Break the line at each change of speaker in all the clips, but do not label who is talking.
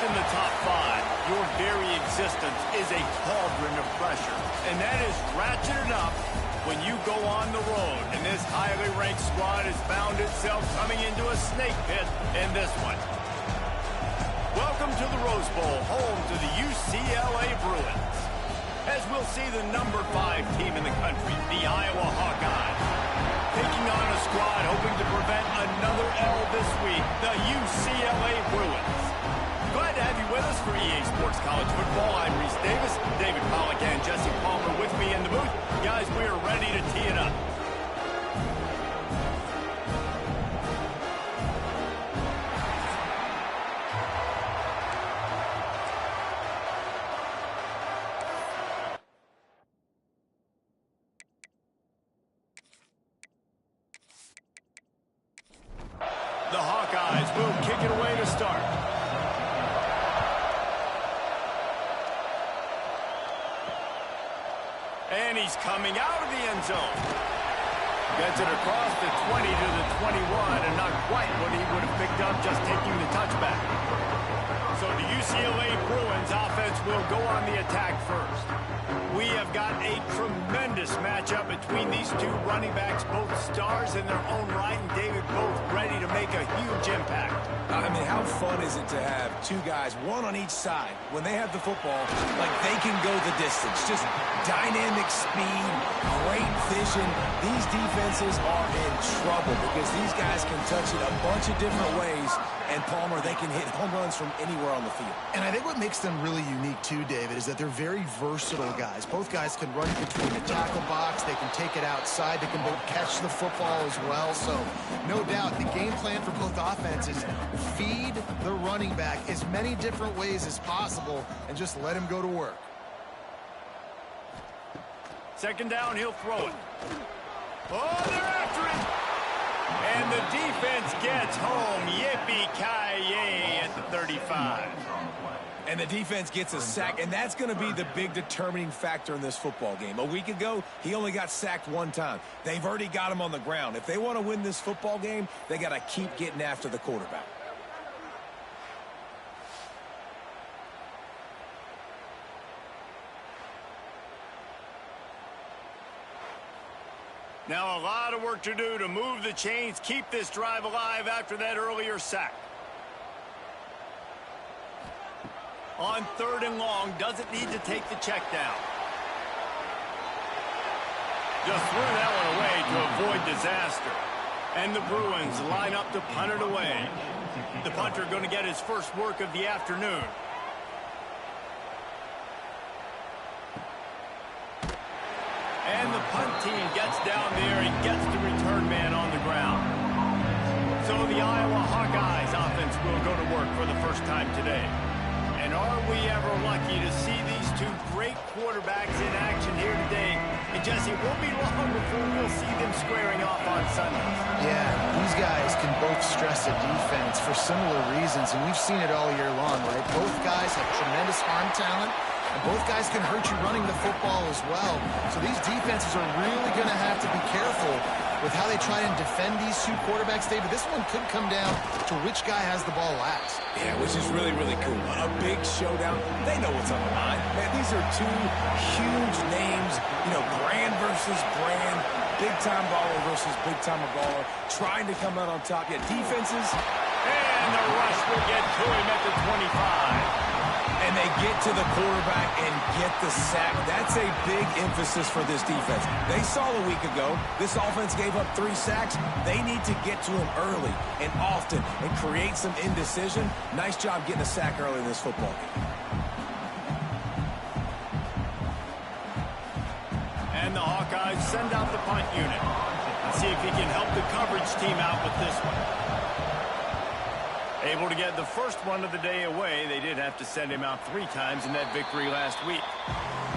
in the top 5, your very existence is a cauldron of pressure. And that is ratcheted up when you go on the road. And this highly ranked squad has found itself coming into a snake pit in this one. Welcome to the Rose Bowl, home to the UCLA Bruins. As we'll see the number 5 team in the country, the Iowa Hawkeyes, taking on a squad hoping to prevent another L this week, the UCLA Bruins. Glad to have you with us for EA Sports College Football. I'm Reese Davis, David Pollack and Jesse Palmer with me in the booth. Guys, we are ready to tee it up. The Hawkeyes will kick it away to start. And he's coming out of the end zone. Gets it across the 20 to the 21, and not quite what he would have picked up just taking the touchback. So the UCLA Bruins offense will go on the attack first. We have got a tremendous matchup between these two running backs, both stars in their own right, and David, both ready to make a huge impact.
I mean, how fun is it to have two guys, one on each side, when they have the football, like they can go the distance. Just dynamic speed, great vision. These defenses are in trouble because these guys can touch it a bunch of different ways, and Palmer, they can hit home runs from anywhere on the field.
And I think what makes them really unique too, David, is that they're very versatile guys. Both guys can run between the tackle box, they can take it outside, they can both catch the football as well. So no doubt the game plan for both offenses, feed the running back as many different ways as possible and just let him go to work.
Second down, he'll throw it. Oh, they're after it! And the defense gets home. Yippee-ki-yay at the 35.
And the defense gets a sack, and that's going to be the big determining factor in this football game. A week ago, he only got sacked one time. They've already got him on the ground. If they want to win this football game, they got to keep getting after the quarterback.
Now a lot of work to do to move the chains, keep this drive alive after that earlier sack. On 3rd and long, doesn't need to take the check down. Just threw that one away to avoid disaster. And the Bruins line up to punt it away. The punter going to get his first work of the afternoon. And the punt team gets down there and gets the return man on the ground. So the Iowa Hawkeyes offense will go to work for the first time today. And are we ever lucky to see these two great quarterbacks in action here today? And Jesse, it won't be long before we'll see them squaring off on Sundays.
Yeah, these guys can both stress a defense for similar reasons, and we've seen it all year long, right? Both guys have tremendous arm talent, and both guys can hurt you running the football as well. So these defenses are really going to have to be careful with how they try and defend these two quarterbacks, David. This one could come down to which guy has the ball last.
Yeah, which is really, really cool. A big showdown. They know what's on the line. Man, these are two huge names. You know, brand versus brand. Big-time baller versus big-timer baller. Trying to come out on top. Yeah, defenses.
And the rush will get to him at the 25.
And they get to the quarterback and get the sack. That's a big emphasis for this defense. They saw a week ago, this offense gave up 3 sacks. They need to get to him early and often and create some indecision. Nice job getting a sack early in this football game.
And the Hawkeyes send out the punt unit. Let's see if he can help the coverage team out with this one. Able to get the first one of the day away. They did have to send him out 3 times in that victory last week.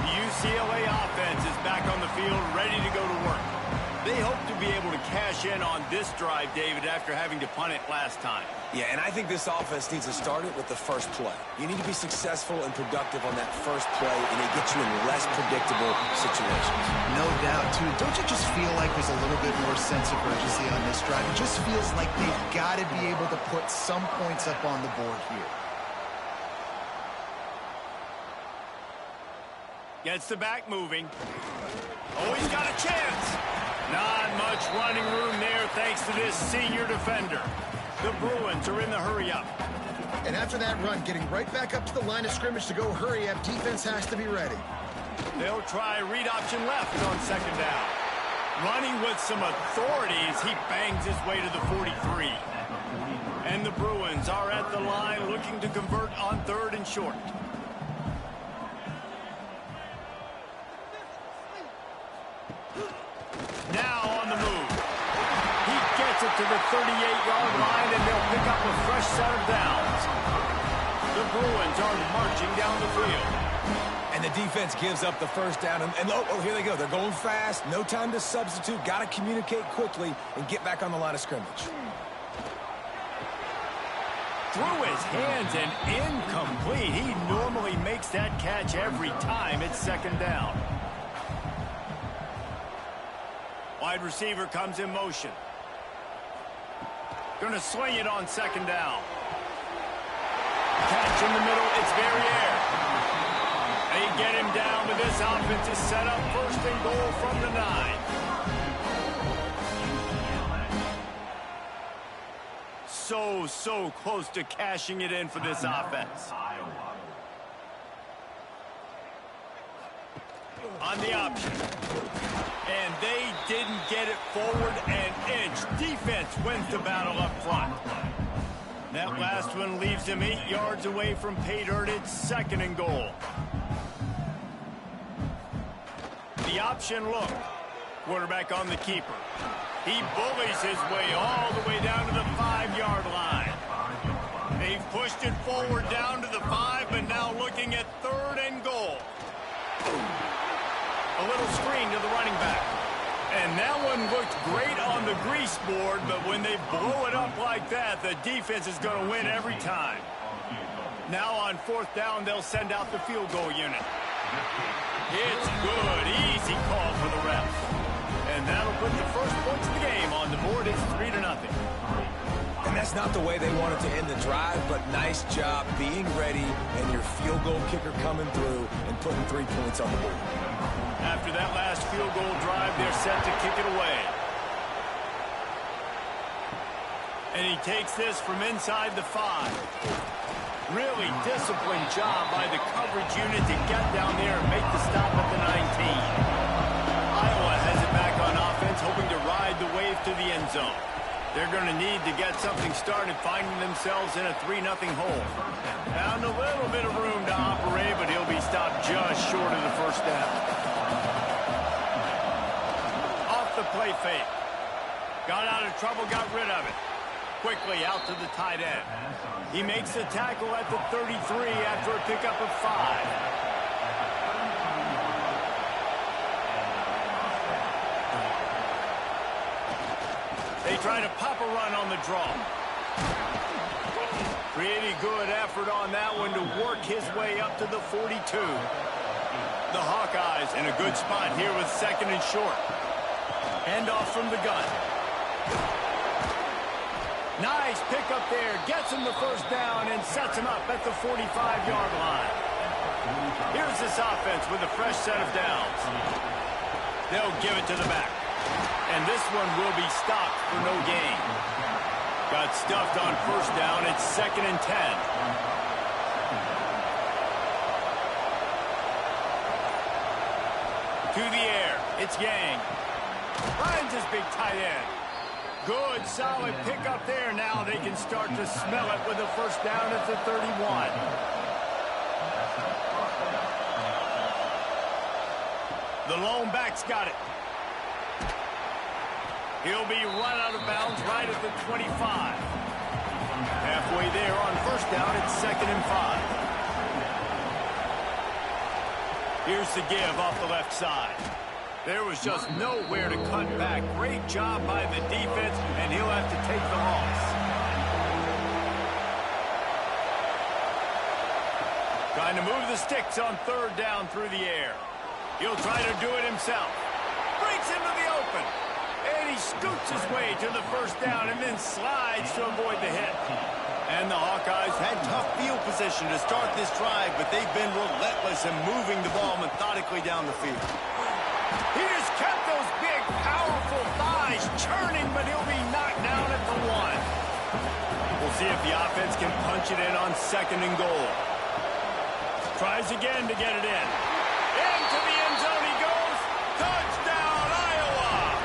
The UCLA offense is back on the field, ready to go to work. They hope to be able to cash in on this drive, David, after having to punt it last time.
Yeah, and I think this offense needs to start it with the first play. You need to be successful and productive on that first play, and it gets you in less predictable situations.
No doubt, too. Don't you just feel like there's a little bit more sense of urgency on this drive? It just feels like they've got to be able to put some points up on the board here.
Gets the back moving. Oh, he's got a chance. Not much running room there thanks to this senior defender. The Bruins are in the hurry-up.
And after that run, getting right back up to the line of scrimmage to go hurry-up, defense has to be ready.
They'll try read option left on second down. Running with some authority as he bangs his way to the 43. And the Bruins are at the line looking to convert on third and short. Now on the move. He gets it to the 38-yard line, and they'll pick up a fresh set of downs. The Bruins are marching down the field.
And the defense gives up the first down. And oh, here they go. They're going fast. No time to substitute. Got to communicate quickly and get back on the line of scrimmage.
Through his hands and incomplete. He normally makes that catch every time it's second down. Wide receiver comes in motion. Going to swing it on second down. Catch in the middle. It's Verrier. They get him down, but this offense is set up first and goal from the 9. So close to cashing it in for this offense. On the option. And they didn't get it forward an inch. Defense wins the battle up front. That last one leaves him 8 yards away from pay dirt. It's second and goal. The option look. Quarterback on the keeper. He bullies his way all the way down to the 5-yard line. They've pushed it forward down to the 5, but now looking at third and goal. A little screen to the running back. And that one looked great on the grease board, but when they blow it up like that, the defense is going to win every time. Now on fourth down, they'll send out the field goal unit. It's good. Easy call for the refs. And that'll put the first points of the game on the board. It's 3-0.
And that's not the way they wanted to end the drive, but nice job being ready and your field goal kicker coming through and putting 3 points on the board.
After that last field goal drive, they're set to kick it away. And he takes this from inside the 5. Really disciplined job by the coverage unit to get down there and make the stop at the 19. Iowa has it back on offense, hoping to ride the wave to the end zone. They're going to need to get something started, finding themselves in a 3-0 hole. Found a little bit of room to operate, but he'll be stopped just short of the first down. Off the play fake. Got out of trouble, got rid of it. Quickly out to the tight end. He makes the tackle at the 33 after a pickup of 5. They try to pop a run on the draw. Pretty good effort on that one to work his way up to the 42. The Hawkeyes in a good spot here with second and short. Handoff from the gun. Nice pickup there. Gets him the first down and sets him up at the 45-yard line. Here's this offense with a fresh set of downs. They'll give it to the back. And this one will be stopped for no gain. Got stuffed on first down. It's second and 10. To the air. It's Yang. Finds his big tight end. Good, solid pickup there. Now they can start to smell it with a first down at the 31. The lone back's got it. He'll be run out of bounds right at the 25. Halfway there on first down, it's second and 5. Here's the give off the left side. There was just nowhere to cut back. Great job by the defense, and he'll have to take the loss. Trying to move the sticks on third down through the air. He'll try to do it himself. Breaks into the open. And he scoots his way to the first down and then slides to avoid the hit. And the Hawkeyes had tough field position to start this drive, but they've been relentless in moving the ball methodically down the field. He has kept those big, powerful thighs churning, but he'll be knocked down at the 1. We'll see if the offense can punch it in on 2nd and goal. Tries again to get it in. Into the end zone he goes. Touchdown, Iowa!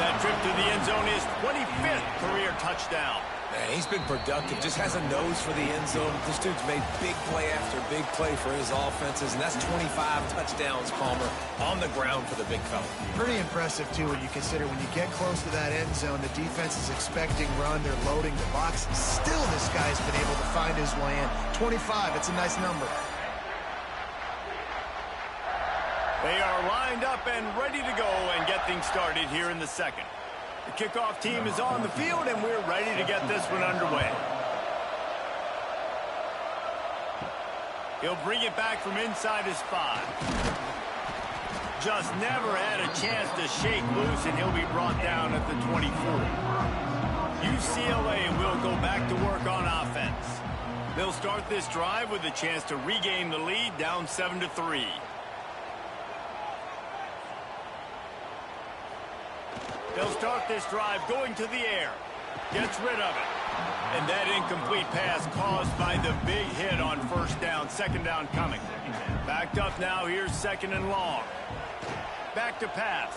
That trip to the end zone is 25th career touchdown.
Man, he's been productive, just has a nose for the end zone. This dude's made big play after big play for his offenses, and that's 25 touchdowns, Palmer, on the ground for the big fella. Pretty impressive, too, when you consider when you get close to that end zone, the defense is expecting run, they're loading the box. Still, this guy's been able to find his way in. 25, it's a nice number.
They are lined up and ready to go and get things started here in the 2nd. The kickoff team is on the field, and we're ready to get this one underway. He'll bring it back from inside his 5. Just never had a chance to shake loose, and he'll be brought down at the 24. UCLA will go back to work on offense. They'll start this drive with a chance to regain the lead, down 7-3. They'll start this drive going to the air. Gets rid of it. And that incomplete pass caused by the big hit on 1st down. 2nd down coming. Backed up now. Here's 2nd and long. Back to pass.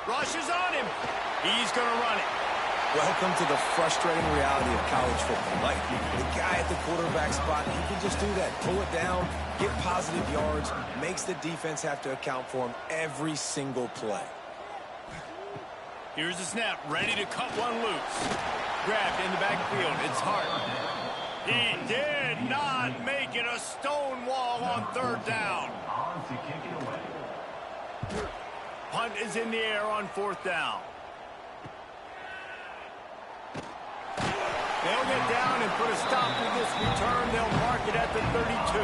Rushes on him. He's going to run it.
Welcome to the frustrating reality of college football. Like, the guy at the quarterback spot, he can just do that. Pull it down, get positive yards, makes the defense have to account for him every single play.
Here's the snap, ready to cut one loose. Grabbed in the backfield, it's Hart. He did not make it a stone wall on 3rd down. Punt is in the air on 4th down. They'll get down and put a stop to this return. They'll mark it at the 32.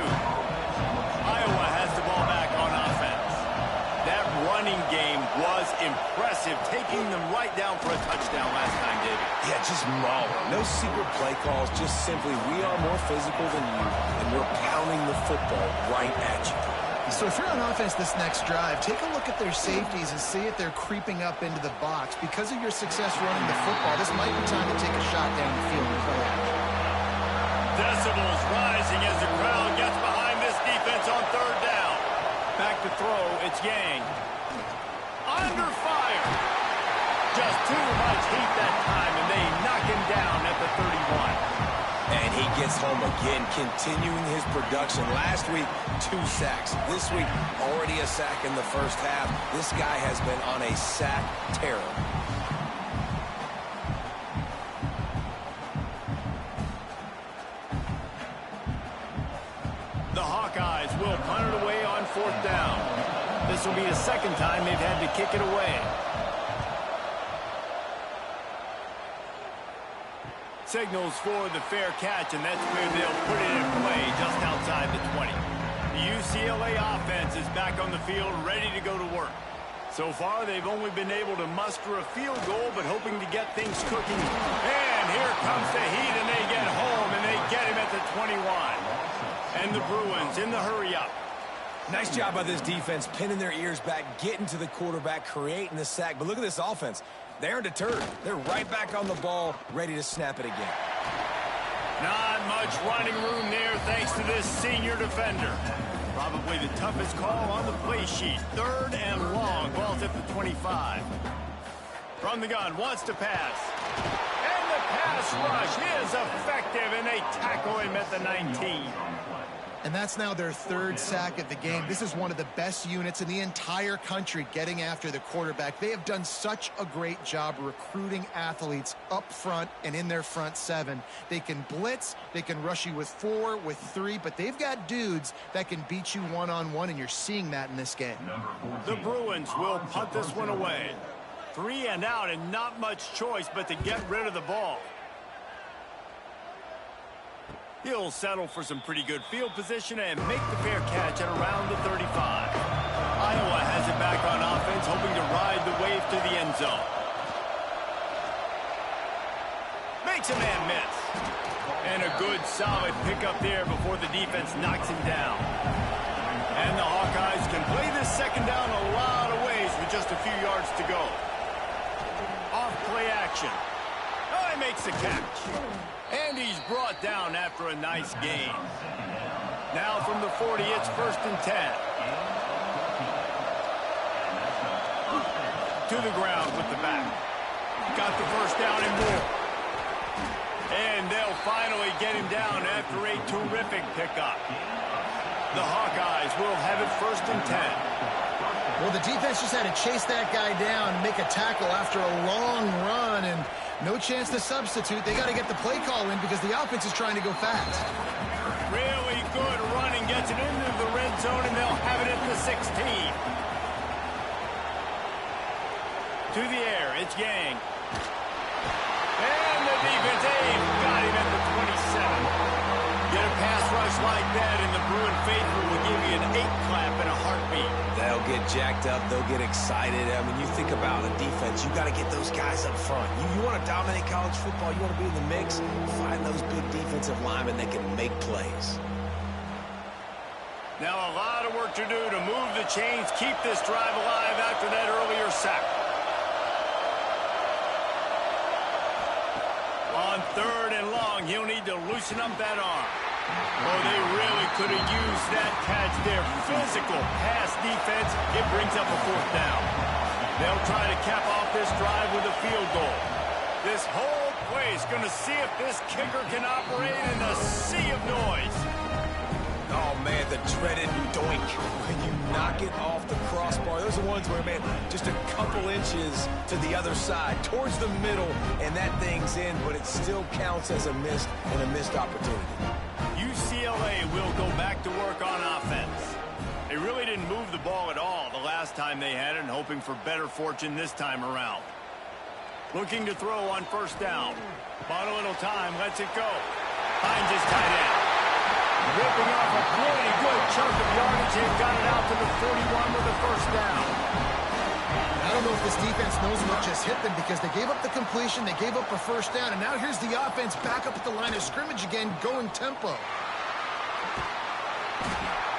Iowa has the ball back on offense. That running game was impressive, taking them right down for a touchdown last time, David.
Yeah, just mauling. No secret play calls, just simply we are more physical than you, and we're pounding the football right at you. So if you're on offense this next drive, take a look at their safeties and see if they're creeping up into the box. Because of your success running the football, this might be time to take a shot down the field and play action.
Decibels rising as the crowd gets behind this defense on 3rd down. Back to throw, it's Yang. Under fire. Just too much heat that time, and they knock him down at the 31. And he gets home again, continuing his production. Last week, 2 sacks. This week, already a sack in the 1st half. This guy has been on a sack terror. The Hawkeyes will punt it away on 4th down. This will be the 2nd time they've had to kick it away. Signals for the fair catch, and that's where they'll put it in play just outside the 20. The UCLA offense is back on the field, ready to go to work. So far, they've only been able to muster a field goal, but hoping to get things cooking. And here comes the heat, and they get home, and they get him at the 21. And the Bruins in the hurry-up.
Nice job by this defense, pinning their ears back, getting to the quarterback, creating the sack. But look at this offense. They aren't deterred. They're right back on the ball, ready to snap it again.
Not much running room there thanks to this senior defender. Probably the toughest call on the play sheet. 3rd and long. Ball's at the 25. From the gun, wants to pass. And the pass rush is effective, and they tackle him at the 19.
And that's now their 3rd sack of the game. This is one of the best units in the entire country getting after the quarterback. They have done such a great job recruiting athletes up front and in their front 7. They can blitz, they can rush you with 4, with 3, but they've got dudes that can beat you one-on-one, and you're seeing that in this game.
The Bruins will punt this one away. 3 and out, and not much choice but to get rid of the ball. He'll settle for some pretty good field position and make the fair catch at around the 35. Iowa has it back on offense, hoping to ride the wave to the end zone. makes a man miss. And a good, solid pickup there before the defense knocks him down. And the Hawkeyes can play this second down a lot of ways with just a few yards to go. Off play action. Oh, he makes the catch. And he's brought down after a nice gain. Now from the 40, it's 1st and 10. To the ground with the back. Got the first down and more. And they'll finally get him down after a terrific pickup. The Hawkeyes will have it 1st and 10.
Well, the defense just had to chase that guy down and make a tackle after a long run, and no chance to substitute. They got to get the play call in because the offense is trying to go fast.
Really good running, gets it into the red zone, and they'll have it at the 16. To the air, it's Yang. And the defense got him at the 27. Get a pass rush like that, and the Bruin faithful will give you an 8-clap in a heartbeat.
They'll get jacked up. They'll get excited. I mean, you think about a defense, you got to get those guys up front. You want to dominate college football, you want to be in the mix, find those big defensive linemen that can make plays.
Now a lot of work to do to move the chains, keep this drive alive after that earlier sack. On 3rd and long, he'll need to loosen up that arm. Oh, they really could have used that catch there. Physical pass defense. It brings up a 4th down. They'll try to cap off this drive with a field goal. This whole place going to see if this kicker can operate in a sea of noise.
Oh, man, the dreaded doink. When you knock it off the crossbar, those are ones where, man, just a couple inches to the other side, towards the middle, and that thing's in, but it still counts as a missed opportunity.
UCLA will go back to work on offense. They really didn't move the ball at all the last time they had it, and hoping for better fortune this time around. Looking to throw on 1st down. Bought a little time, lets it go. Finds his tight end. Ripping off a pretty good chunk of yardage. They've got it out to the 41 with a 1st down.
I don't know if this defense knows what just hit them because they gave up the completion, they gave up a 1st down, and now here's the offense back up at the line of scrimmage again, going tempo.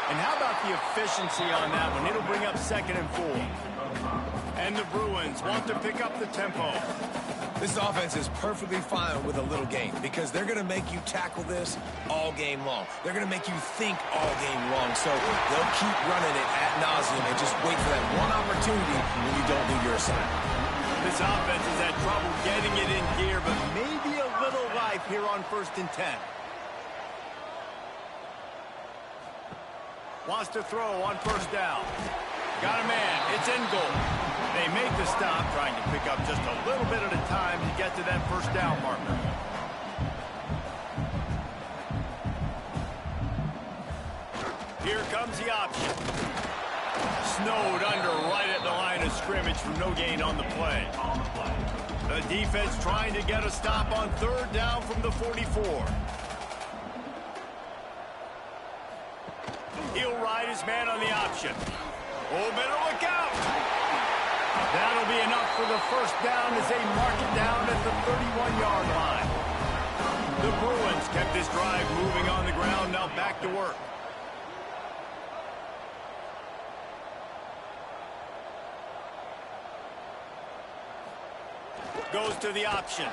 And how about the efficiency on that one? It'll bring up 2nd and 4. And the Bruins want to pick up the tempo.
This offense is perfectly fine with a little game because they're going to make you tackle this all game long. They're going to make you think all game long. So they'll keep running it ad nauseum and just wait for that one opportunity when you don't do your assignment.
This offense has had trouble getting it in gear, but maybe a little life here on 1st and 10. Wants to throw on 1st down. Got a man. It's in goal. They make the stop, trying to pick up just a little bit at a time to get to that 1st down marker. Here comes the option. Snowed under right at the line of scrimmage for no gain on the play. The defense trying to get a stop on 3rd down from the 44. He'll ride his man on the option. Oh, better look out. That'll be enough for the 1st down as they mark it down at the 31-yard line. The Bruins kept this drive moving on the ground, now back to work. Goes to the option.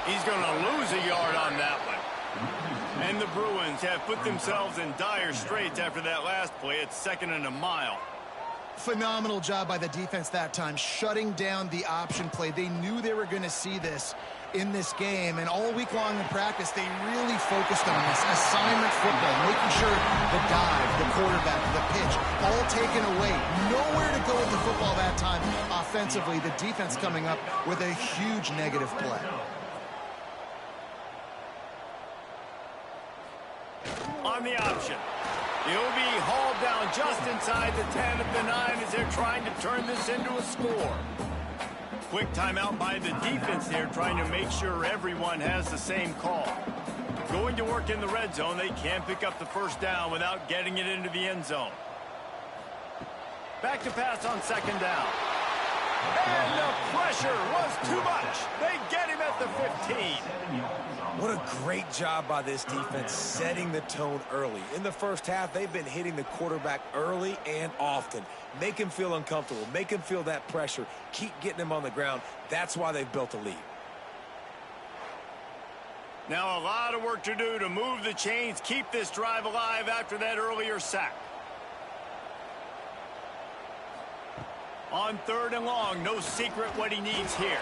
He's going to lose a yard on that one. And the Bruins have put themselves in dire straits after that last play. It's 2nd and a mile.
Phenomenal job by the defense that time, shutting down the option play. They knew they were going to see this in this game, and all week long in practice, they really focused on this assignment football, making sure the dive, the quarterback, the pitch, all taken away. Nowhere to go with the football that time offensively. The defense coming up with a huge negative play.
On the option. He'll be hauled down just inside the 10 of the 9 as they're trying to turn this into a score. Quick timeout by the defense here, trying to make sure everyone has the same call. Going to work in the red zone, they can't pick up the 1st down without getting it into the end zone. Back to pass on 2nd down. And the pressure was too much. They get him at the 15.
What a great job by this defense setting the tone early. In the first half, they've been hitting the quarterback early and often. Make him feel uncomfortable. Make him feel that pressure. Keep getting him on the ground. That's why they've built a lead.
Now a lot of work to do to move the chains, keep this drive alive after that earlier sack. On 3rd and long, no secret what he needs here.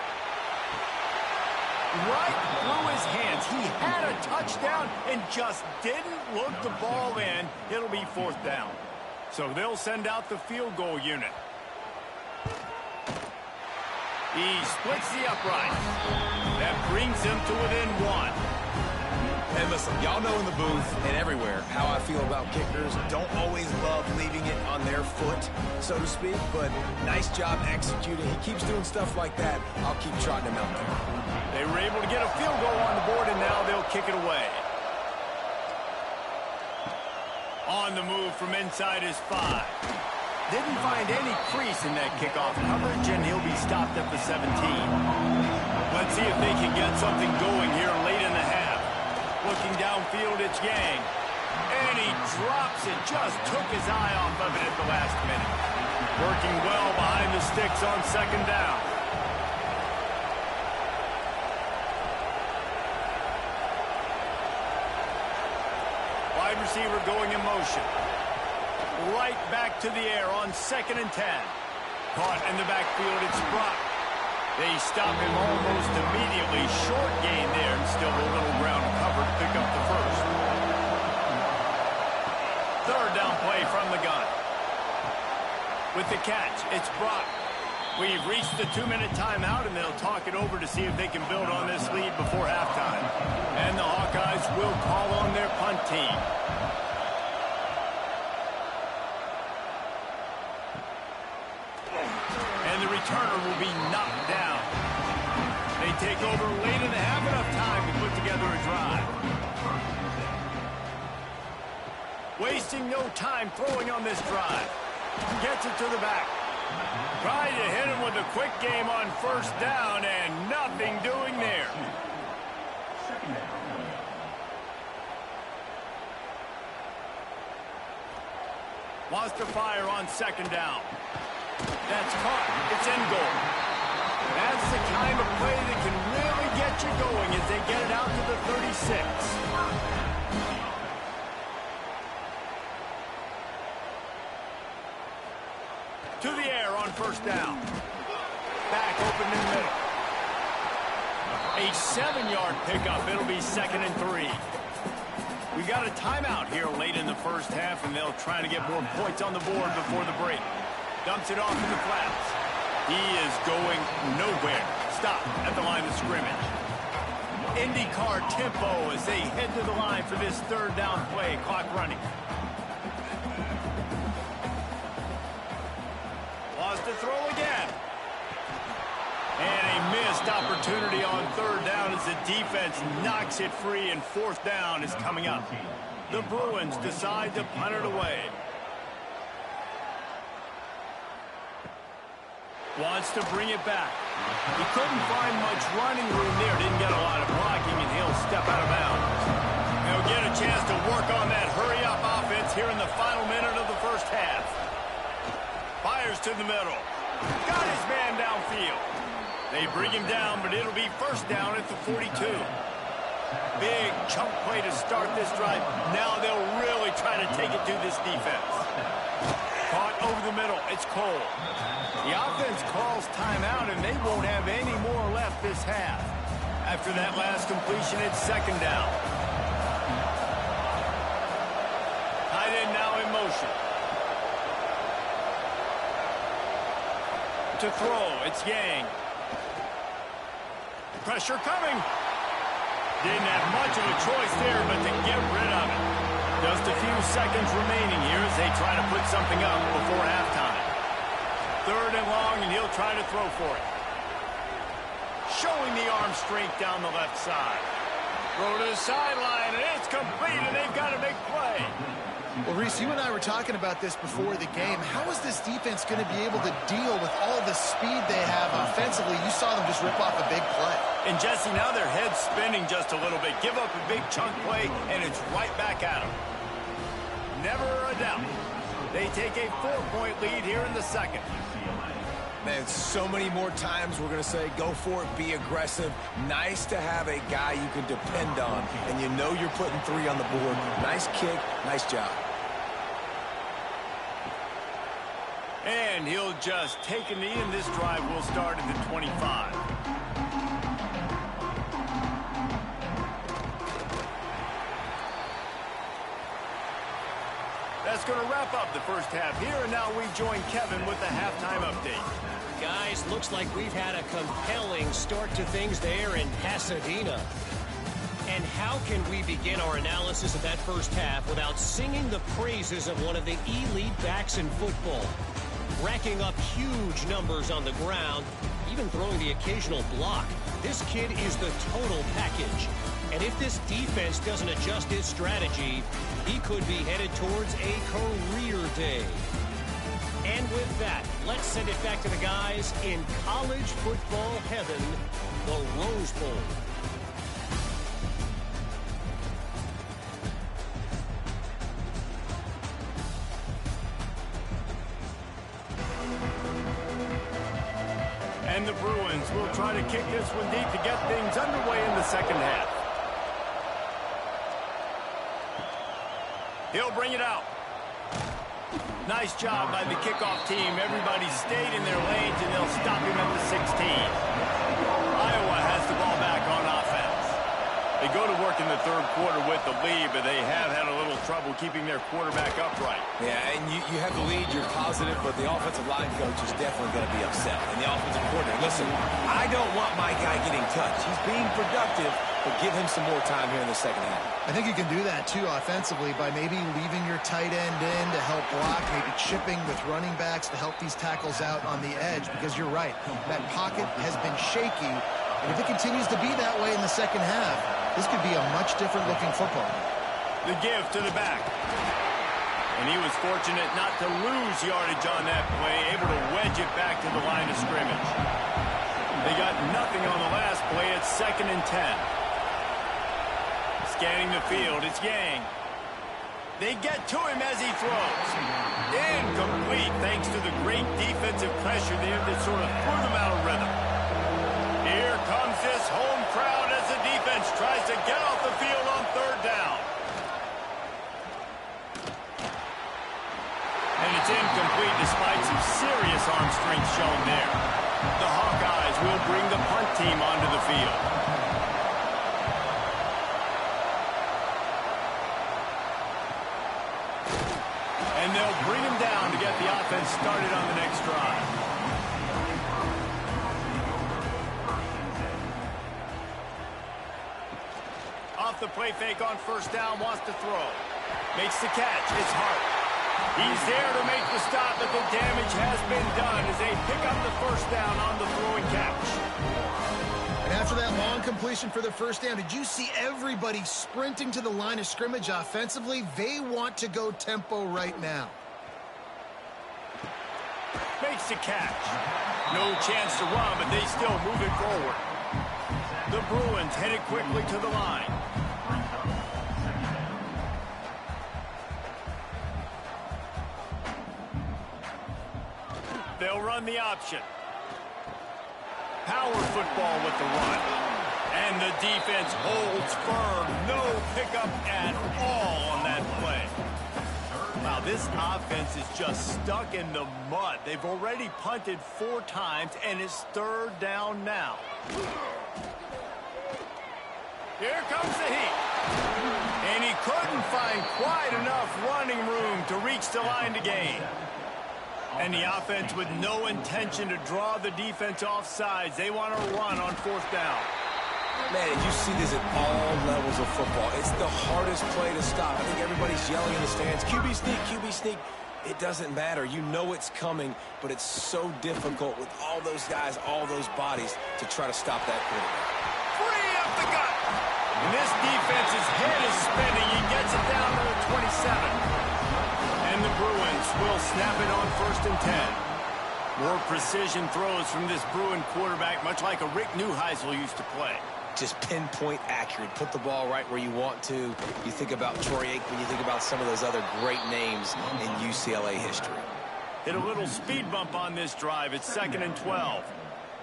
Right through his hands. He had a touchdown and just didn't look the ball in. It'll be 4th down. So they'll send out the field goal unit. He splits the upright. That brings him to within 1.
And listen, y'all know in the booth and everywhere how I feel about kickers. Don't always love leaving it on their foot, so to speak, but nice job executing. He keeps doing stuff like that. I'll keep trotting him out there.
They were able to get a field goal on the board, and now they'll kick it away. On the move from inside his 5. Didn't find any crease in that kickoff coverage, and he'll be stopped at the 17. Let's see if they can get something going here late in the half. Looking downfield, it's Yang. And he drops it. Just took his eye off of it at the last minute. Working well behind the sticks on 2nd down. Wide receiver going in motion. Right back to the air on 2nd and 10. Caught in the backfield, it's Brock. They stop him almost immediately. Short gain there, and still a little ground cover to pick up the first. 3rd down play from the gun. With the catch, it's Brock. We've reached the 2-minute timeout, and they'll talk it over to see if they can build on this lead before halftime. And the Hawkeyes will call on their punt team. And the returner will be knocked down. They take over late in the half, enough time to put together a drive. Wasting no time throwing on this drive. Gets it to the back. Trying to hit him with a quick game on 1st down, and nothing doing there. Wants to fire on 2nd down. That's caught. It's in goal. That's the kind of play that can really get you going as they get it out to the 36. To the air on 1st down. Back open in the middle. A 7-yard pickup. It'll be 2nd and 3. We got a timeout here late in the first half, and they'll try to get more points on the board before the break. Dumps it off in the flats. He is going nowhere. Stop at the line of scrimmage. IndyCar tempo as they head to the line for this 3rd down play. Clock running. Wants to throw again. And a missed opportunity on 3rd down as the defense knocks it free, and 4th down is coming up. The Bruins decide to punt it away. Wants to bring it back. He couldn't find much running room there. Didn't get a lot of blocking, and he'll step out of bounds. He'll get a chance to work on that hurry-up offense here in the final minute of the first half. Fires to the middle. Got his man downfield. They bring him down, but it'll be 1st down at the 42. Big chunk play to start this drive. Now they'll really try to take it to this defense. Caught over the middle. It's Cole. The offense calls timeout, and they won't have any more left this half. After that last completion, it's 2nd down. Tight end now in motion. To throw, it's Yang. Pressure coming. Didn't have much of a choice there, but to get rid of it. Just a few seconds remaining here as they try to put something up before halftime. 3rd and long, and he'll try to throw for it. Showing the arm strength down the left side. Throw to the sideline, and it's complete, and they've got a big play.
Well, Reese, you and I were talking about this before the game. How is this defense going to be able to deal with all the speed they have offensively? You saw them just rip off a big play.
And, Jesse, now their head's spinning just a little bit. Give up a big chunk play, and it's right back at them. Never a doubt. They take a 4-point lead here in the second.
Man, so many more times we're going to say, go for it, be aggressive. Nice to have a guy you can depend on, and you know you're putting 3 on the board. Nice kick, nice job.
And he'll just take a knee, and this drive will start at the 25. That's going to wrap up the first half here, and now we join Kevin with the halftime update.
Guys, looks like we've had a compelling start to things there in Pasadena. And how can we begin our analysis of that first half without singing the praises of one of the elite backs in football? Racking up huge numbers on the ground, even throwing the occasional block. This kid is the total package. And if this defense doesn't adjust its strategy, he could be headed towards a career day. And with that, let's send it back to the guys in college football heaven, the Rose Bowl.
And the Bruins will try to kick this one deep to get things underway in the second half. He'll bring it out. Nice job by the kickoff team. Everybody stayed in their lanes, and they'll stop him at the 16. Iowa has the ball back on offense. They go to work in the third quarter with the lead, but they have had a little trouble keeping their quarterback upright.
Yeah, and you have the lead, you're positive, but the offensive line coach is definitely going to be upset. And the offensive coordinator, listen, I don't want my guy getting touched. He's being productive, but give him some more time here in the second half.
I think you can do that, too, offensively, by maybe leaving your tight end in to help block, maybe chipping with running backs to help these tackles out on the edge, because you're right. That pocket has been shaky, and if it continues to be that way in the second half, this could be a much different-looking football.
The give to the back. And he was fortunate not to lose yardage on that play, able to wedge it back to the line of scrimmage. They got nothing on the last play. It's 2nd and 10. Scanning the field, it's Yang. They get to him as he throws. Incomplete, thanks to the great defensive pressure there that sort of threw them out of rhythm. Here comes this home crowd as the defense tries to get off the field on 3rd down. And it's incomplete despite some serious arm strength shown there. The Hawkeyes will bring the punt team onto the field. And they'll bring him down to get the offense started on the next drive. Off the play fake on 1st down, wants to throw. Makes the catch, it's Hart. He's there to make the stop, but the damage has been done as they pick up the 1st down on the throwing catch.
And after that long completion for the 1st down, did you see everybody sprinting to the line of scrimmage offensively? They want to go tempo right now.
Makes the catch. No chance to run, but they still move it forward. The Bruins headed quickly to the line. They'll run the option. Power football with the run. And the defense holds firm. No pickup at all on that play. Wow, this offense is just stuck in the mud. They've already punted 4 times, and it's 3rd down now. Here comes the heat. And he couldn't find quite enough running room to reach the line to gain. And the offense with no intention to draw the defense off sides. They want to run on 4th down.
Man, you see this at all levels of football. It's the hardest play to stop. I think everybody's yelling in the stands, QB sneak, QB sneak. It doesn't matter. You know it's coming, but it's so difficult with all those guys, all those bodies to try to stop that quarterback.
Free up the gut. And this defense's head is spinning. He gets it down to the 27. will snap it on 1st and 10. More precision throws from this Bruin quarterback, much like a Rick Neuheisel used to play.
Just pinpoint accurate. Put the ball right where you want to. You think about Troy Aikman, you think about some of those other great names in UCLA history.
Hit a little speed bump on this drive. It's 2nd and 12.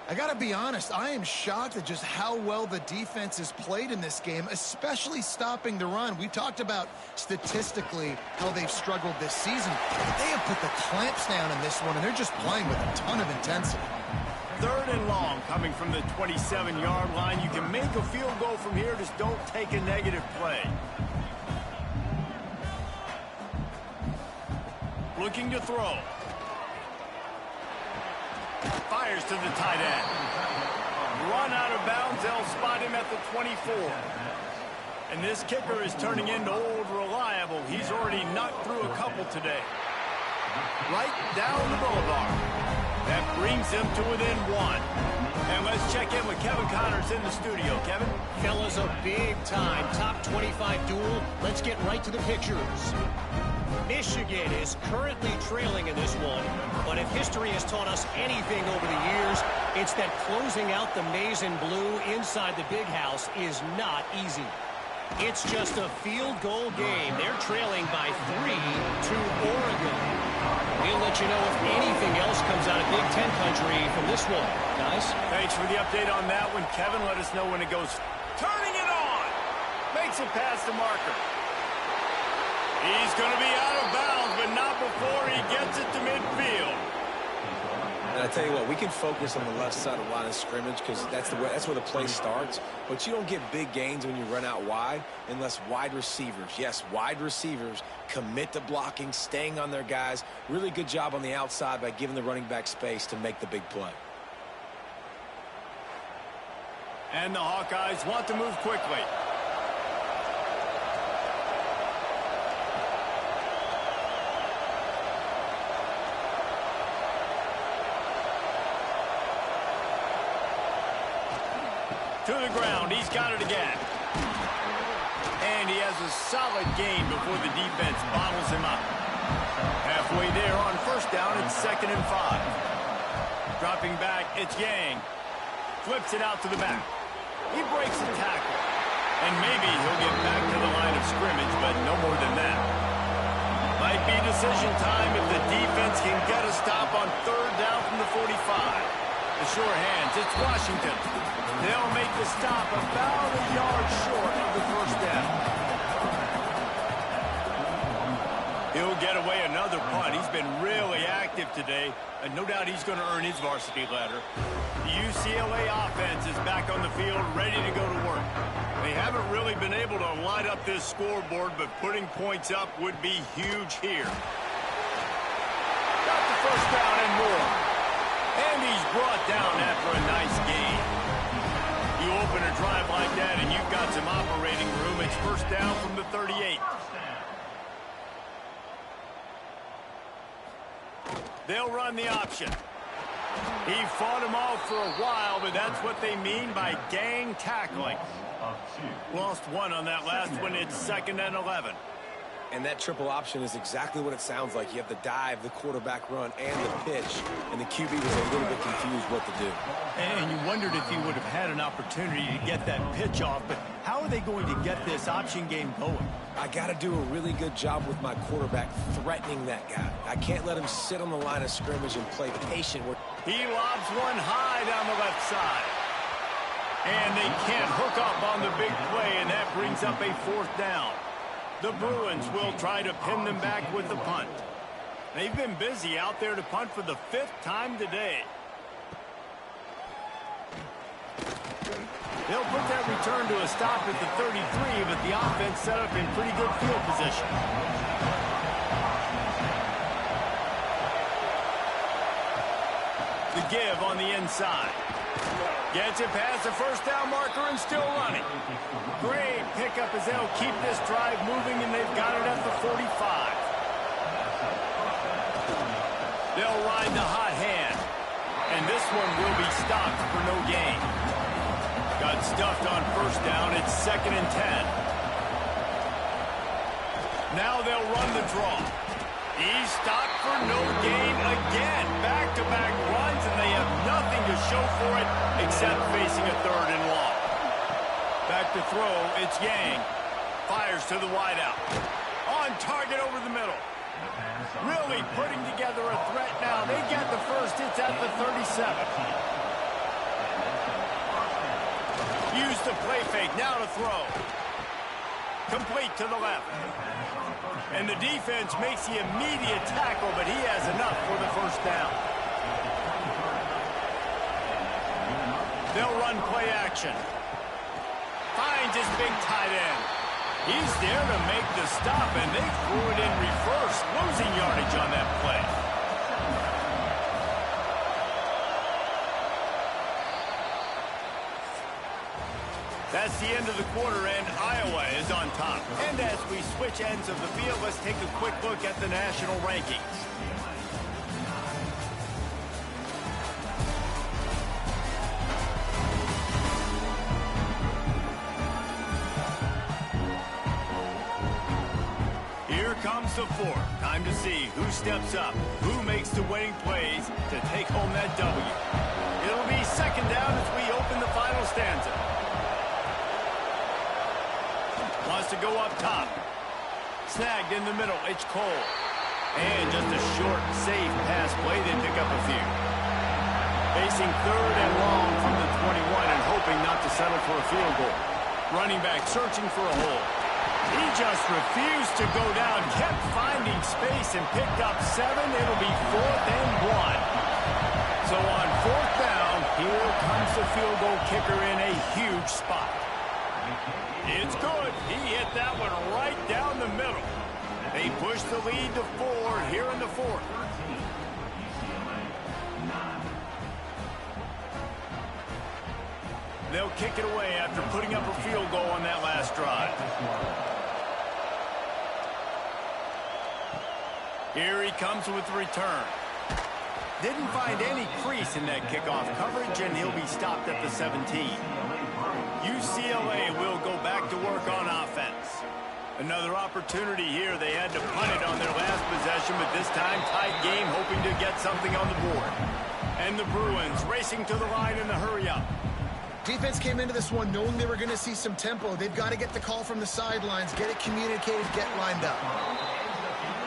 I got to be honest, I am shocked at just how well the defense has played in this game, especially stopping the run. We talked about statistically how they've struggled this season, but they have put the clamps down in this one, and they're just playing with a ton of intensity.
3rd and long coming from the 27-yard line. You can make a field goal from here, just don't take a negative play. Looking to throw. Fires to the tight end. Run out of bounds. They'll spot him at the 24. And this kicker is turning into old reliable. He's already knocked through a couple today. Right down the boulevard. That brings him to within 1. And let's check in with Kevin Connors in the studio. Kevin?
Fellas, a big-time top 25 duel. Let's get right to the pictures. Michigan is currently trailing in this one, but if history has taught us anything over the years, it's that closing out the maize and blue inside the big house is not easy. It's just a field goal game. They're trailing by 3 to Oregon. We'll let you know if anything else comes out of Big Ten country from this one. Guys?
Thanks for the update on that one. Kevin, let us know when it goes. Turning it on! Makes it past the marker. He's going to be out of bounds, but not before he gets it to midfield.
And I tell you what, we can focus on the left side of the line of scrimmage because that's where the play starts. But you don't get big gains when you run out wide unless wide receivers, yes, wide receivers, commit to blocking, staying on their guys. Really good job on the outside by giving the running back space to make the big play.
And the Hawkeyes want to move quickly. To the ground, he's got it again. And he has a solid game before the defense bottles him up. Halfway there on 1st down, it's 2nd and 5. Dropping back, it's Yang. Flips it out to the back. He breaks the tackle. And maybe he'll get back to the line of scrimmage, but no more than that. Might be decision time if the defense can get a stop on 3rd down from the 45. The sure hands, it's Washington. They'll make the stop about a yard short of the 1st down. He'll get away another punt. He's been really active today, and no doubt he's going to earn his varsity ladder. The UCLA offense is back on the field, ready to go to work. They haven't really been able to light up this scoreboard, but putting points up would be huge here. Got the 1st down and more. And he's brought down after a nice gain. You open a drive like that and you've got some operating room. It's 1st down from the 38. They'll run the option. He fought him off for a while, but that's what they mean by gang tackling. Lost 1 on that last one. It's 2nd and 11.
And that triple option is exactly what it sounds like. You have the dive, the quarterback run, and the pitch. And the QB was a little bit confused what to do.
And you wondered if he would have had an opportunity to get that pitch off. But how are they going to get this option game going?
I got to do a really good job with my quarterback threatening that guy. I can't let him sit on the line of scrimmage and play patient.
He lobs one high down the left side. And they can't hook up on the big play, and that brings up a 4th down. The Bruins will try to pin them back with the punt. They've been busy out there to punt for the 5th time today. They'll put that return to a stop at the 33, but the offense set up in pretty good field position. The give on the inside. Gets it past the 1st down marker and still running. Great pickup as they'll keep this drive moving, and they've got it at the 45. They'll ride the hot hand. And this one will be stopped for no gain. Got stuffed on 1st down. It's 2nd and 10. Now they'll run the draw. He's stopped for no gain again. Back-to-back runs, and they have nothing to show for it except facing a 3rd and long. Back to throw, it's Yang. Fires to the wideout. On target over the middle. Really putting together a threat now. They get the first. It's at the 37. Use the play fake. Now to throw. Complete to the left. And the defense makes the immediate tackle, but he has enough for the first down. They'll run play action. Finds his big tight end. He's there to make the stop, and they threw it in reverse, losing yardage on that play. That's the end of the quarter, and Iowa is on top. And as we switch ends of the field, let's take a quick look at the national rankings. Here comes the 4. Time to see who steps up, who makes the winning plays to take home that W. It'll be 2nd down as we open the final stanza. Wants to go up top. Snagged in the middle. It's Cole. And just a short, safe pass play. They pick up a few. Facing 3rd and long from the 21 and hoping not to settle for a field goal. Running back searching for a hole. He just refused to go down. Kept finding space and picked up 7. It'll be 4th and 1. So on 4th down, here comes the field goal kicker in a huge spot. It's good. He hit that one right down the middle. They push the lead to 4 here in the 4th. They'll kick it away after putting up a field goal on that last drive. Here he comes with the return. Didn't find any crease in that kickoff coverage, and he'll be stopped at the 17. UCLA will go back to work on offense. Another opportunity here. They had to punt it on their last possession, but this time tight game, hoping to get something on the board. And the Bruins racing to the line in the hurry-up.
Defense came into this one knowing they were going to see some tempo. They've got to get the call from the sidelines, get it communicated, get lined up.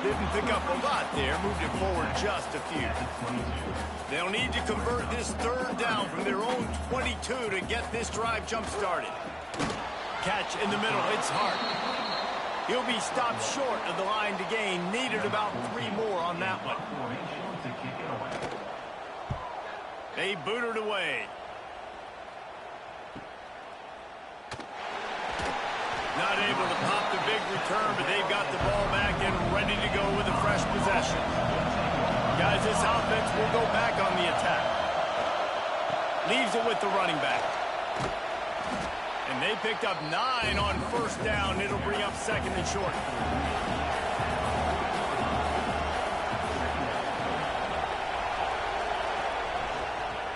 Didn't pick up a lot there, moved it forward just a few. They'll need to convert this 3rd down from their own 22 to get this drive jump-started. Catch in the middle, it's Hart. He'll be stopped short of the line to gain. Needed about 3 more on that one. They boot it away. Not able to pop the big return, but they've got the ball back and ready to go with a fresh possession. Guys, this offense will go back on the attack. Leaves it with the running back. And they picked up 9 on 1st down. It'll bring up 2nd and short.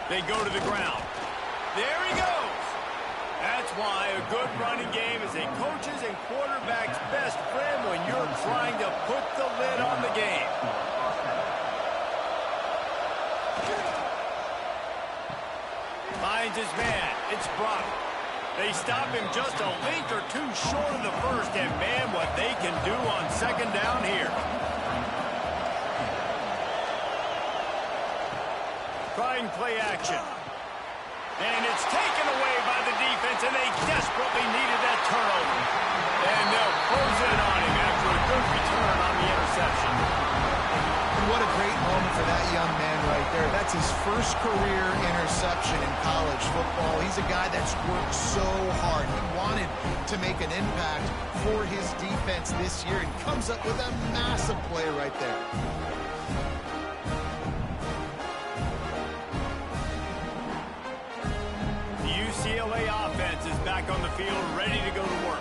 They go to the ground. There he goes. That's why a good running game is a coach's and quarterback's best friend when you're trying to put the lid on the game. Finds his man. It's Brock. They stop him just a length or 2 short of the first, and man, what they can do on 2nd down here. Trying play action. And it's taken away by the defense, and they desperately needed that turnover. And they'll close in on him after a good return on the interception.
And what a great moment for that young man right there. That's his first career interception in college football. He's a guy that's worked so hard. He wanted to make an impact for his defense this year and comes up with a massive play right there.
UCLA offense is back on the field, ready to go to work.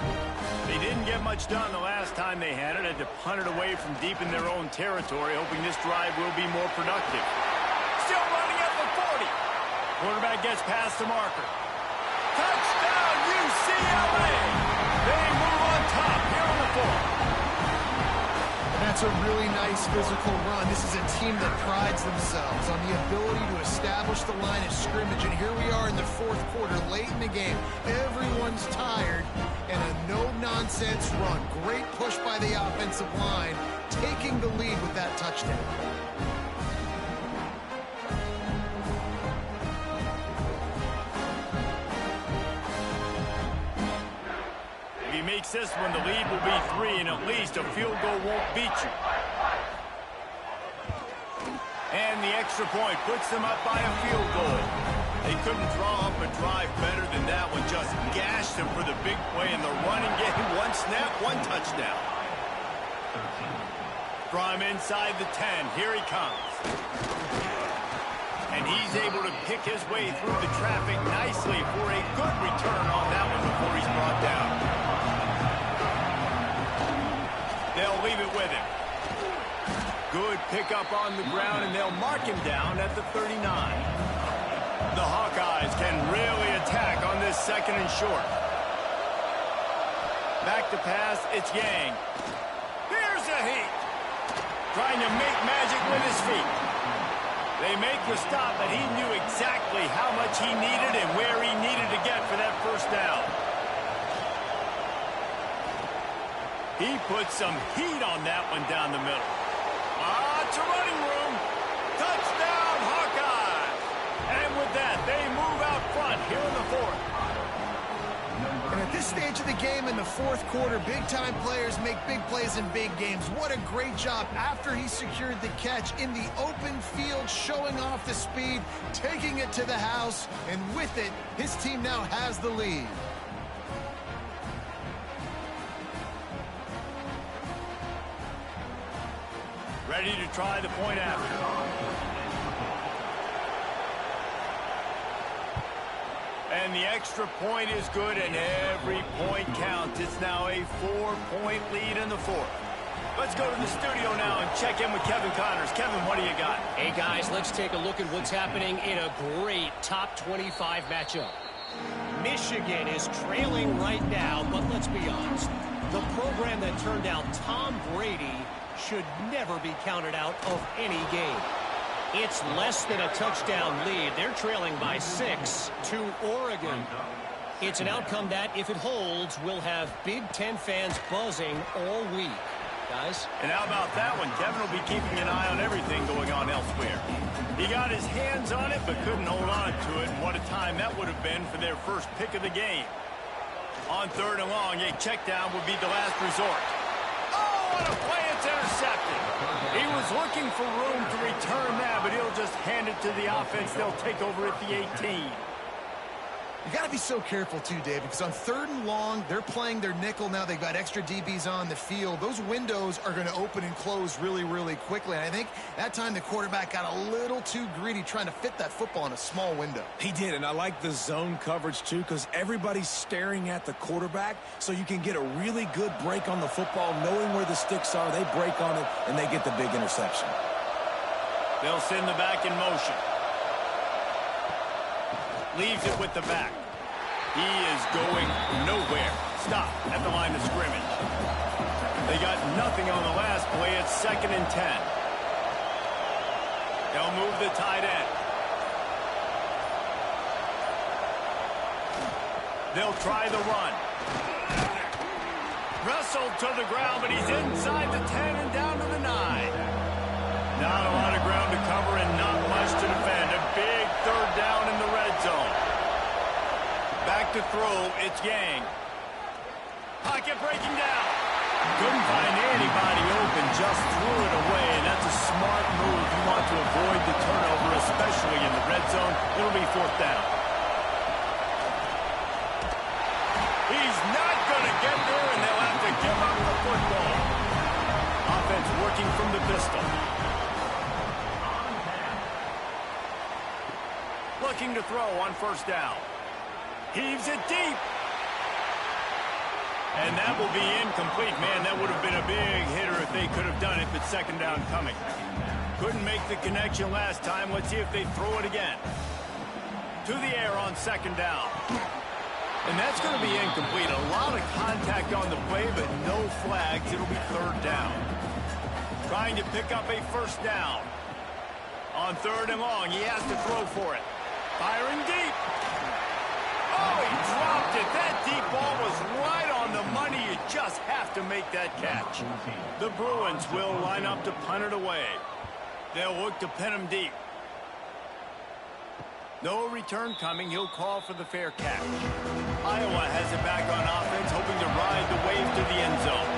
They didn't get much done the last time they had it. Had to punt it away from deep in their own territory, hoping this drive will be more productive. Still running at the 40. Quarterback gets past the marker. Touchdown, UCLA! They move on top here on the 4th.
And That's a really nice physical run. This is a team that prides themselves on the ability to establish the line of scrimmage. And here we are in the fourth quarter, late in the game. Everyone's tired, and a no-nonsense run. Great push by the offensive line, taking the lead with that touchdown.
If he makes this one, the lead will be 3, and at least a field goal won't beat you. And the extra point puts them up by a field goal. They couldn't draw up a drive better than that one. Just gashed them for the big play in the running game. One snap, one touchdown. From inside the 10, here he comes. And he's able to pick his way through the traffic nicely for a good return on that one before he's brought down. They'll leave it with him. Good pickup on the ground, and they'll mark him down at the 39. The Hawkeyes can really attack on this second and short. Back to pass, it's Yang. Here's a heat. Trying to make magic with his feet. They make the stop, but he knew exactly how much he needed and where he needed to get for that first down. He put some heat on that one down the middle. It's a running room. Touchdown, Hawkeyes. And with that, they move out front here in the fourth.
And at this stage of the game in the fourth quarter, big-time players make big plays in big games. What a great job after he secured the catch in the open field, showing off the speed, taking it to the house, and with it, his team now has the lead.
Ready to try the point after. And the extra point is good, and every point counts. It's now a 4-point lead in the fourth. Let's go to the studio now and check in with Kevin Connors. Kevin, what do you got?
Hey, guys, let's take a look at what's happening in a great top 25 matchup. Michigan is trailing right now, but let's be honest. The program that turned out Tom Brady should never be counted out of any game. It's less than a touchdown lead. They're trailing by 6 to Oregon. It's an outcome that, if it holds, will have Big Ten fans buzzing all week. Guys?
And how about that one? Kevin will be keeping an eye on everything going on elsewhere. He got his hands on it, but couldn't hold on to it. And what a time that would have been for their first pick of the game. On third and long, a check down would be the last resort. Oh, what a play! It's intercepted. He was looking for room to return that, but he'll just hand it to the offense. They'll take over at the 18.
You got to be so careful, too, Dave, because on third and long, they're playing their nickel now. They've got extra DBs on the field. Those windows are going to open and close really, really quickly. And I think that time the quarterback got a little too greedy trying to fit that football in a small window.
He did, and I like the zone coverage, too, because everybody's staring at the quarterback, so you can get a really good break on the football, knowing where the sticks are. They break on it, and they get the big interception.
They'll send the back in motion. Leaves it with the back. He is going nowhere. Stop at the line of scrimmage. They got nothing on the last play. It's 2nd and 10. They'll move the tight end. They'll try the run. Wrestled to the ground, but he's inside the 10 and down to the 9. Not a lot of ground to cover and not much to defend. A big third down in the red zone. Back to throw, it's Yang. Pocket breaking down. Couldn't find anybody open, just threw it away, and that's a smart move. You want to avoid the turnover, especially in the red zone. It'll be 4th down. He's not going to get there, and they'll have to give up the football. Offense working from the pistol. Looking to throw on 1st down. Heaves it deep. And that will be incomplete. Man, that would have been a big hitter if they could have done it, but 2nd down coming. Couldn't make the connection last time. Let's see if they throw it again. To the air on 2nd down. And that's going to be incomplete. A lot of contact on the play, but no flags. It'll be 3rd down. Trying to pick up a first down. On 3rd and long, he has to throw for it. Firing deep. Oh, he dropped it. That deep ball was right on the money. You just have to make that catch. The Bruins will line up to punt it away. They'll look to pin him deep. No return coming. He'll call for the fair catch. Iowa has it back on offense, hoping to ride the wave to the end zone.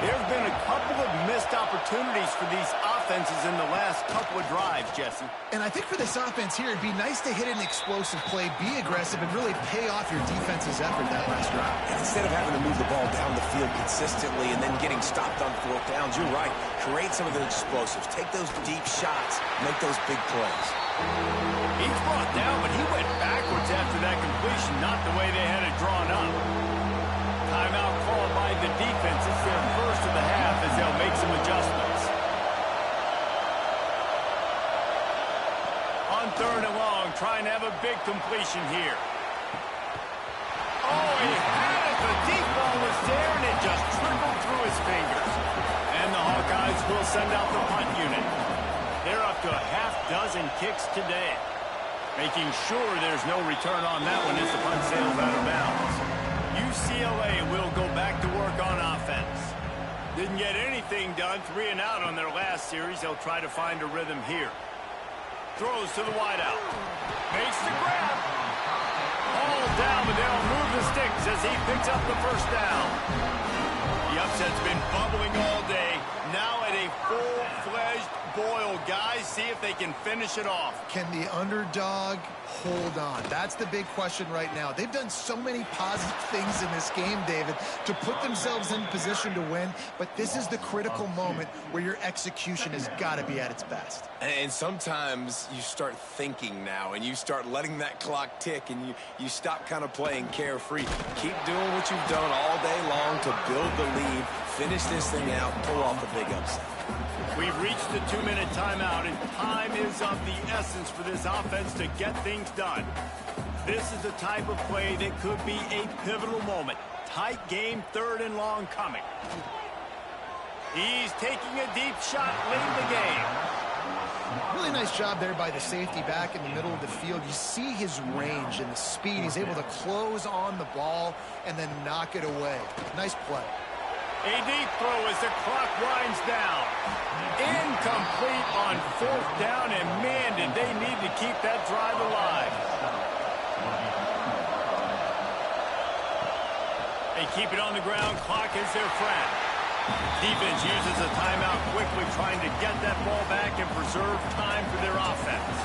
There have been a couple of missed opportunities for these offenses in the last couple of drives, Jesse.
And I think for this offense here, it'd be nice to hit an explosive play, be aggressive, and really pay off your defense's effort that last drive.
And instead of having to move the ball down the field consistently and then getting stopped on 4th downs, you're right. Create some of the explosives. Take those deep shots. Make those big plays.
He's brought down, but he went backwards after that completion, not the way they had it drawn up. Timeout called by the defense. It's their first of the half as they'll make some adjustments. On 3rd and long, trying to have a big completion here. Oh, he had it. The deep ball was there, and it just trickled through his fingers. And the Hawkeyes will send out the punt unit. They're up to a half-dozen kicks today. Making sure there's no return on that one as the punt sails out of bounds. UCLA will go back to work on offense. Didn't get anything done, 3 and out on their last series. They'll try to find a rhythm here. Throws to the wideout. Makes the grab. All down, but they'll move the sticks as he picks up the first down. The upset's been bubbling all day. Now at a full-fledged boil. Guys, see if they can finish it off.
Can the underdog hold on? That's the big question right now. They've done so many positive things in this game, David, to put themselves in position to win, but this is the critical moment where your execution has got to be at its best.
And sometimes you start thinking now, and you start letting that clock tick, and you stop kind of playing carefree. Keep doing what you've done all day long to build the lead, finish this thing out, pull off the big upset.
We've reached the 2-minute timeout, and time is of the essence for this offense to get things done. This is the type of play that could be a pivotal moment. Tight game, 3rd and long coming. He's taking a deep shot late in the game.
Really nice job there by the safety back in the middle of the field. You see his range and the speed. He's able to close on the ball and then knock it away. Nice play.
A deep throw as the clock winds down. Incomplete on 4th down, and man, did they need to keep that drive alive. They keep it on the ground. Clock is their friend. Defense uses a timeout quickly, trying to get that ball back and preserve time for their offense.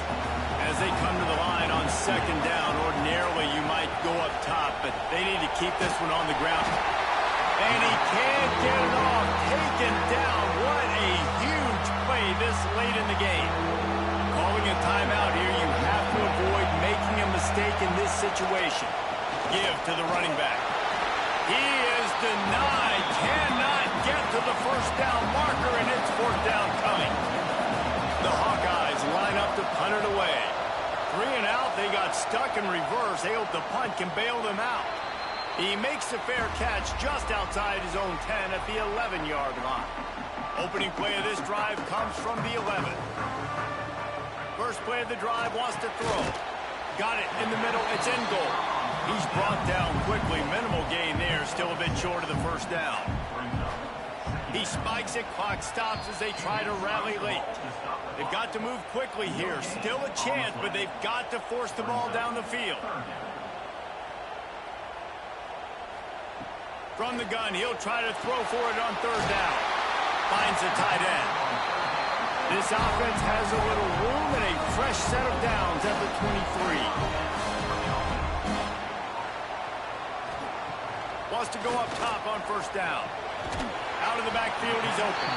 As they come to the line on 2nd down, ordinarily you might go up top, but they need to keep this one on the ground. And he can't get it off. Taken down. What a huge play this late in the game. Calling a timeout here, you have to avoid making a mistake in this situation. Give to the running back. He is denied. Cannot get to the first down marker, and it's 4th down coming. The Hawkeyes line up to punt it away. 3 and out. They got stuck in reverse. They hope the punt can bail them out. He makes the fair catch just outside his own 10 at the 11-yard line. Opening play of this drive comes from the 11. First play of the drive, wants to throw. Got it in the middle. It's in goal. He's brought down quickly. Minimal gain there. Still a bit short of the first down. He spikes it. Clock stops as they try to rally late. They've got to move quickly here. Still a chance, but they've got to force the ball down the field. From the gun, he'll try to throw for it on 3rd down. Finds the tight end. This offense has a little room and a fresh set of downs at the 23. Wants to go up top on 1st down. Out of the backfield, he's open.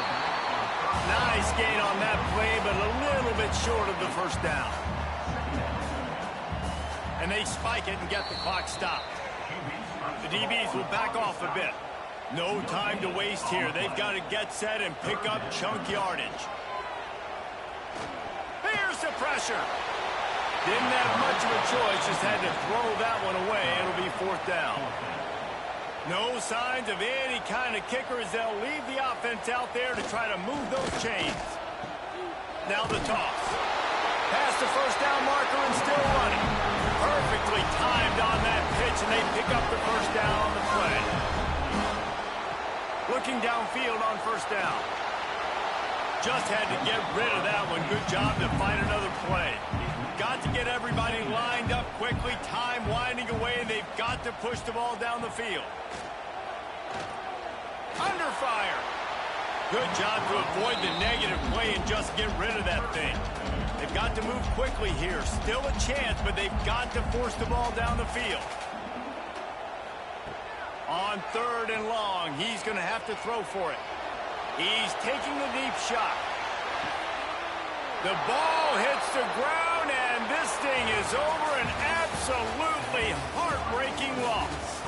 Nice gain on that play, but a little bit short of the first down. And they spike it and get the clock stopped. The DBs will back off a bit. No time to waste here. They've got to get set and pick up chunk yardage. Here's the pressure. Didn't have much of a choice. Just had to throw that one away. It'll be 4th down. No signs of any kind of kicker as they'll leave the offense out there to try to move those chains. Now the toss. Past the first down marker and still running. Perfectly timed on that pitch, and they pick up the first down on the play. Looking downfield on first down. Just had to get rid of that one. Good job to find another play. Got to get everybody lined up quickly. Time winding away, and they've got to push the ball down the field. Under fire. Good job to avoid the negative play and just get rid of that thing. They've got to move quickly here. Still a chance, but they've got to force the ball down the field. On 3rd and long, he's going to have to throw for it. He's taking the deep shot. The ball hits the ground, and this thing is over. An absolutely heartbreaking loss.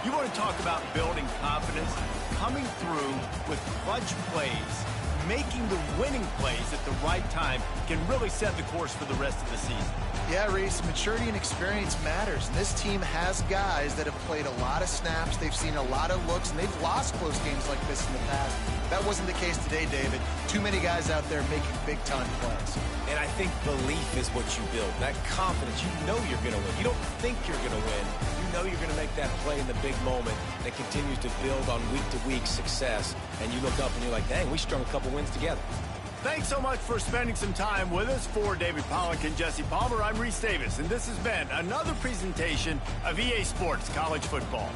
You want to talk about building confidence? Coming through with clutch plays, making the winning plays at the right time can really set the course for the rest of the season.
Yeah, Reese, maturity and experience matters. And this team has guys that have played a lot of snaps. They've seen a lot of looks, and they've lost close games like this in the past. That wasn't the case today, David. Too many guys out there making big-time plays.
And I think belief is what you build. That confidence, you know you're going to win. You don't think you're going to win. You know you're going to make that play in the big moment that continues to build on week-to-week success. And you look up and you're like, dang, we strung a couple wins together.
Thanks so much for spending some time with us. For David Pollack and Jesse Palmer, I'm Reese Davis, and this has been another presentation of EA Sports College Football.